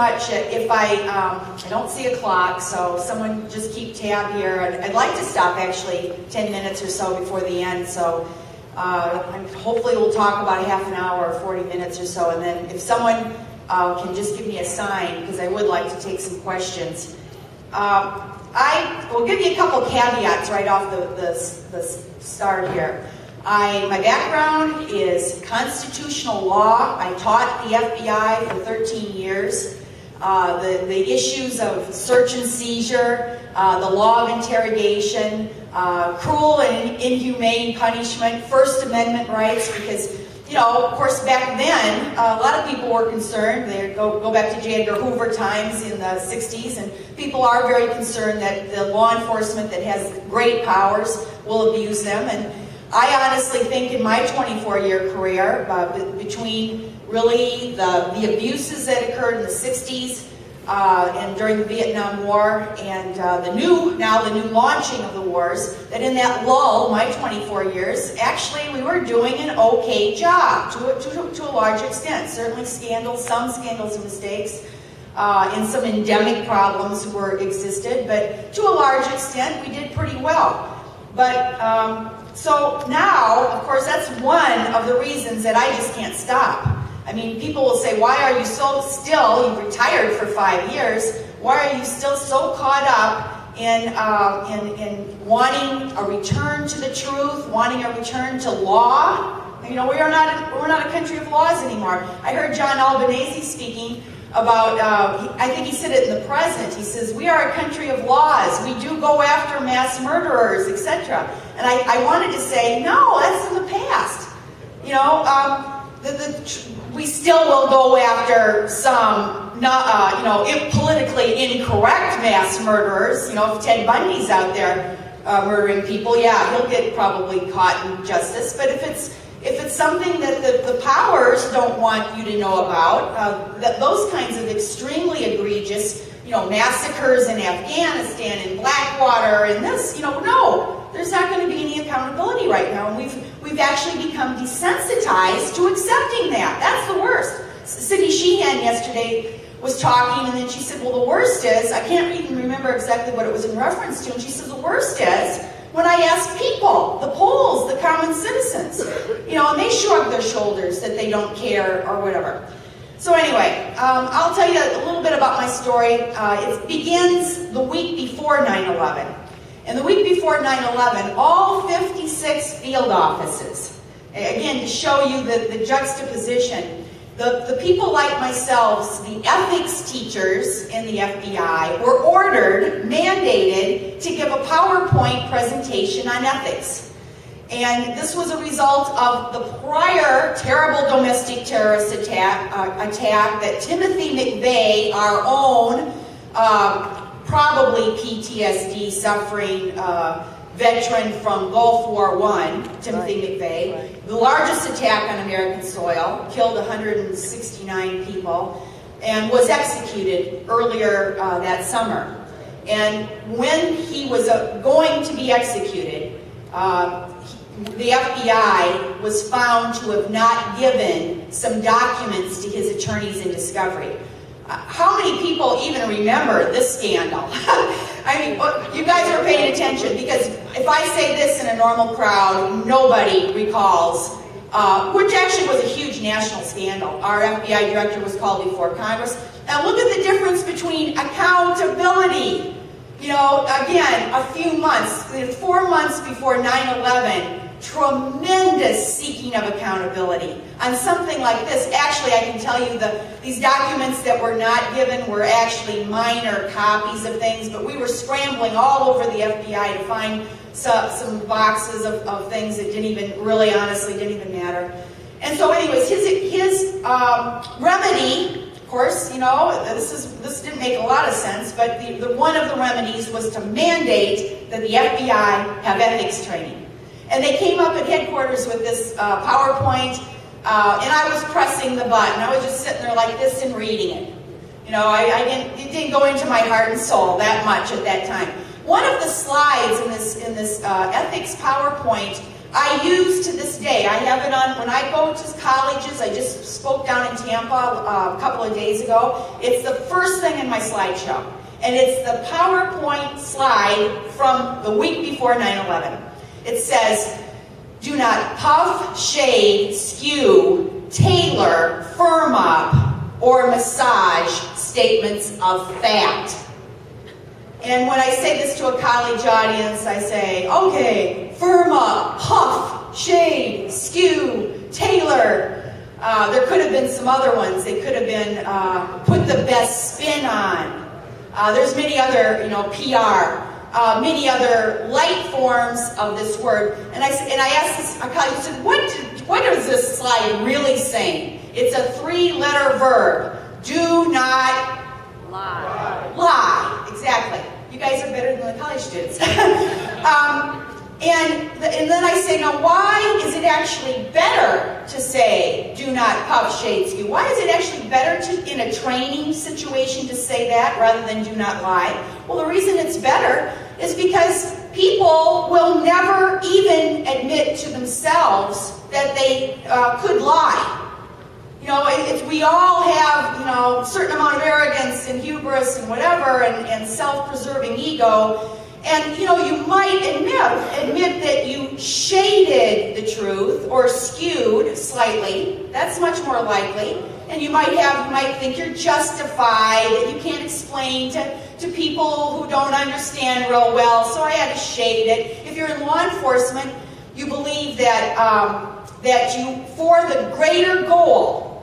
much. If I don't see a clock, so someone just keep tab here. I'd like to stop actually 10 minutes or so before the end, so hopefully we'll talk about a half an hour or 40 minutes or so, and then if someone can just give me a sign, because I would like to take some questions. I will give you a couple caveats right off the start here. My background is constitutional law. I taught the FBI for 13 years. The issues of search and seizure, the law of interrogation, cruel and inhumane punishment, First Amendment rights, because, you know, of course, back then, a lot of people were concerned. They go back to J. Edgar Hoover times in the 60s, and people are very concerned that the law enforcement that has great powers will abuse them. And I honestly think in my 24-year career, between really the abuses that occurred in the 60s and during the Vietnam War and the new launching of the wars, that in that lull, my 24 years, actually we were doing an okay job to a large extent. Certainly some scandals and mistakes, and some endemic problems existed, but to a large extent we did pretty well. But so now, of course, that's one of the reasons that I just can't stop. I mean, people will say, why are you you've retired for 5 years, why are you still so caught up in wanting a return to the truth, wanting a return to law? You know, we're not a country of laws anymore. I heard John Albanese speaking about, I think he said it in the present, he says, we are a country of laws, we do go after mass murderers, etc. And I wanted to say, no, that's in the past. You know, we still will go after some, politically incorrect mass murderers. You know, if Ted Bundy's out there murdering people, yeah, he'll get probably caught in justice. But if it's something that the powers don't want you to know about, those kinds of extremely egregious, massacres in Afghanistan and Blackwater and this, no, there's not going to be any accountability right now. And we've actually become desensitized to accepting that. That's the worst. Cindy Sheehan yesterday was talking, and then she said, well, the worst is, I can't even remember exactly what it was in reference to, and she says, the worst is when I ask people, the Poles, the common citizens, and they shrug their shoulders that they don't care or whatever. So anyway, I'll tell you a little bit about my story. It begins the week before 9/11. And the week before 9/11, all 56 field offices, again, to show you the juxtaposition, the people like myself, the ethics teachers in the FBI, were ordered, mandated, to give a PowerPoint presentation on ethics. And this was a result of the prior terrible domestic terrorist attack that Timothy McVeigh, our own, probably PTSD suffering veteran from Gulf War I, Timothy McVeigh, the largest attack on American soil, killed 169 people, and was executed earlier that summer. And when he was going to be executed, the FBI was found to have not given some documents to his attorneys in discovery. How many people even remember this scandal? I mean, you guys are paying attention, because if I say this in a normal crowd, nobody recalls, which actually was a huge national scandal. Our FBI director was called before Congress. Now look at the difference between accountability. Again, a few months, 4 months before 9/11, tremendous seeking of accountability on something like this. Actually, I can tell you these documents that were not given were actually minor copies of things, but we were scrambling all over the FBI to find some boxes of things that honestly didn't even matter. And so anyways, his remedy, of course, this didn't make a lot of sense, but one of the remedies was to mandate that the FBI have ethics training. And they came up at headquarters with this PowerPoint, and I was pressing the button. I was just sitting there like this and reading it. It didn't go into my heart and soul that much at that time. One of the slides in this ethics PowerPoint, I use to this day. I have it on, when I go to colleges, I just spoke down in Tampa a couple of days ago. It's the first thing in my slideshow. And it's the PowerPoint slide from the week before 9/11. It says, do not puff, shade, skew, tailor, firm up, or massage statements of fact. And when I say this to a college audience, I say, okay, firm up, puff, shade, skew, tailor. There could have been some other ones. They could have been put the best spin on. There's many other, PR, many other light forms of this word. And I asked this college, I said, what is this slide really saying? It's a 3-letter verb. Do not lie. Lie, exactly. You guys are better than the college students. And then I say, now why is it actually better to say, do not puff, shade, skew? Why is it actually better in a training situation to say that rather than do not lie? Well, the reason it's better is because people will never even admit to themselves that they could lie. We all have, a certain amount of arrogance and hubris and whatever, and self-preserving ego. And, you might admit that you shaded the truth or skewed slightly. That's much more likely. And you might think you're justified, that you can't explain to people who don't understand real well, so I had to shade it. If you're in law enforcement, you believe that you, for the greater goal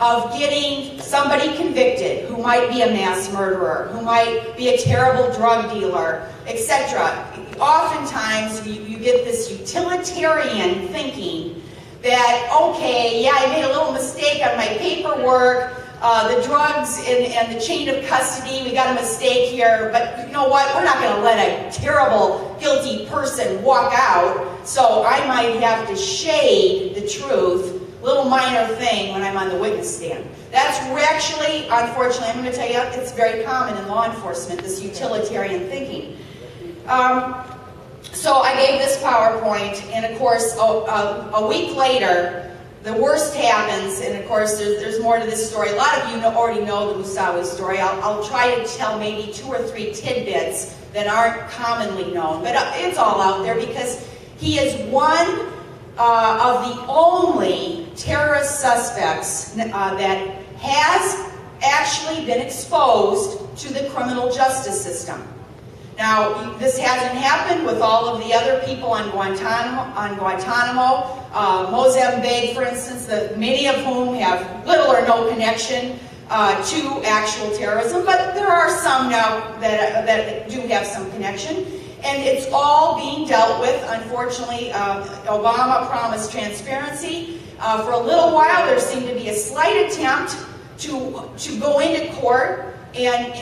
of getting somebody convicted who might be a mass murderer, who might be a terrible drug dealer, etc. Oftentimes you get this utilitarian thinking that, okay, yeah, I made a little mistake on my paperwork, the drugs and the chain of custody, we got a mistake here, but you know what, we're not going to let a terrible, guilty person walk out, so I might have to shade the truth. Little minor thing when I'm on the witness stand. That's actually, unfortunately, I'm going to tell you, it's very common in law enforcement, this utilitarian thinking. So I gave this PowerPoint, and of course, a week later, the worst happens, and of course, there's more to this story. A lot of you already know the Moussaoui story. I'll try to tell maybe 2 or 3 tidbits that aren't commonly known, but it's all out there because he is one of the only terrorist suspects that has actually been exposed to the criminal justice system. Now, this hasn't happened with all of the other people on Guantanamo, Mozambique, for instance, many of whom have little or no connection to actual terrorism, but there are some now that do have some connection. And it's all being dealt with. Unfortunately, Obama promised transparency. For a little while, there seemed to be a slight attempt to go into court and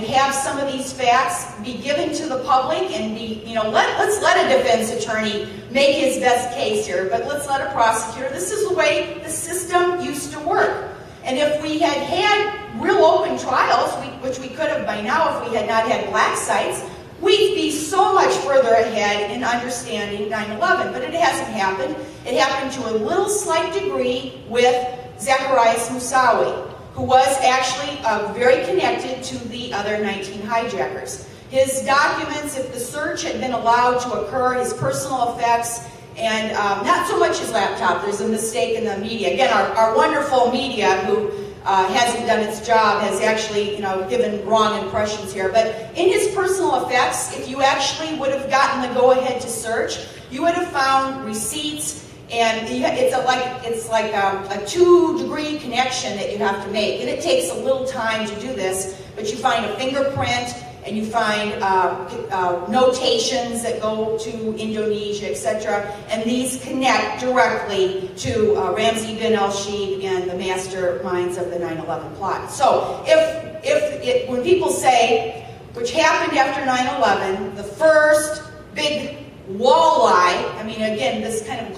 have some of these facts be given to the public and be, let's let a defense attorney make his best case here, but let's let a prosecutor. This is the way the system used to work. And if we had had real open trials, which we could have by now if we had not had black sites, we'd be so much further ahead in understanding 9/11, but it hasn't happened. It happened to a little slight degree with Zacarias Moussaoui, who was actually very connected to the other 19 hijackers. His documents, if the search had been allowed to occur, his personal effects, and not so much his laptop. There's a mistake in the media. Again, our wonderful media, who hasn't done its job, has actually, given wrong impressions here. But in his personal effects, if you actually would have gotten the go-ahead to search, you would have found receipts, and it's like a 2-degree connection that you have to make, and it takes a little time to do this. But you find a fingerprint, and you find notations that go to Indonesia, etc. And these connect directly to Ramzi bin al-Shibh and the masterminds of the 9/11 plot. So when people say, which happened after 9/11, the first big walleye, I mean, again, this kind of